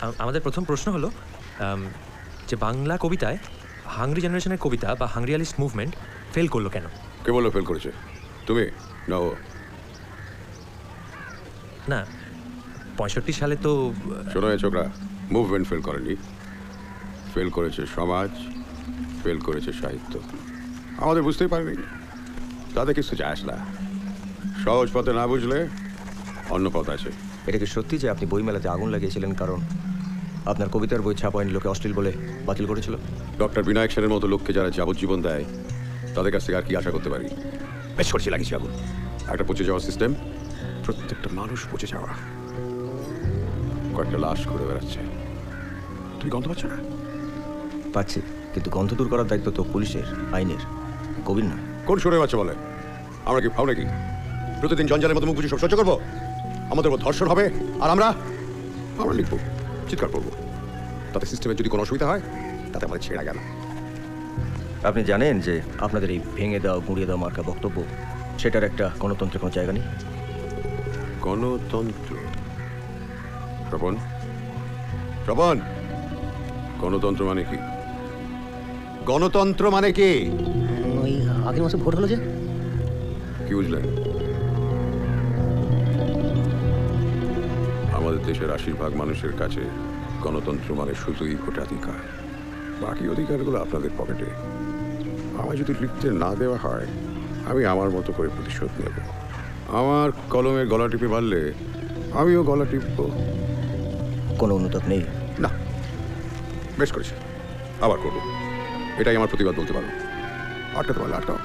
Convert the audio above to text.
আমাদের প্রথম প্রশ্ন হলো যে বাংলা কবিতায় হাংরি জেনারেশনের কবিতা বা হাংরিয়ালিস্ট মুভমেন্ট ফেল করলো কেন? কে বললো ফেল করেছে? তুমি না ও? না, 65 সালে তো শোনো এ ছোকরা, মুভমেন্ট ফেল করেনি, ফেল করেছে সমাজ, ফেল করেছে সাহিত্য। আমাদের বুঝতেই পারেনি, তাদের কিছু যায় আসে না। সহজ পথে না বুঝলে অন্য পথ আছে। এটা কি সত্যি যে আপনি বইমেলাতে আগুন লাগিয়েছিলেন কারণ আপনার কবিতার বই ছাপা হয়নি, লোকে অশ্লীল বলে বাতিল করেছিল? ডক্টর বিনায়ক সেনের মতো লোককে যারা যাবজ্জীবন দেয় তাদের কাছ থেকে আর কি আশা করতে পারি? বেশ করেছি লাগিয়েছি আগুন। একটা পচে যাওয়া সিস্টেম, প্রত্যেকটা মানুষ পচে যাওয়া, কয়েকটা লাশ ঘুরে বেড়াচ্ছে। তুমি গন্ধ পাচ্ছ না? পাচ্ছি, কিন্তু গন্ধ দূর করার দায়িত্ব তো পুলিশের, আইনের, কবির না। কোন সরে বাচ্চা বলে? আমরা কি ফাও নাকি? প্রতিদিন জঞ্জালের মতো মুখ বুঝে সব সহ্য করবো? আমাদের উপর ধর্ষণ হবে আর আমরা লিখবো, চিৎকার করবো। তাতে সিস্টেমের যদি কোনো অসুবিধা হয় তাতে আমাদের ছেড়া গেল। আপনি জানেন যে আপনাদের এই ভেঙে দাও গুঁড়িয়ে দাও মার্কা বক্তব্য, সেটার একটা গণতন্ত্রের কোনো জায়গা নেই। গণতন্ত্র? শ্রবণ, শ্রবণ, গণতন্ত্র মানে কি? গণতন্ত্র মানে কি? ওই আগের মাসে ভোট হলো যে। কি বুঝলেন? আমাদের দেশের 80% মানুষের কাছে গণতন্ত্র মানে শুধুই ভোটাধিকার, বাকি অধিকারগুলো আপনাদের পকেটে। আমায় যদি লিখতে না দেওয়া হয় আমি আমার মতো করে প্রতিশোধ নেব। আমার কলমের গলা টিপে মারলে আমিও গলা টিপব। কোনো অনুতাপ নেই? না, বেশ করেছি, আবার করবো। এটাই আমার প্রতিবাদ বলতে পারো। আটকাতে পারলে আটকাও।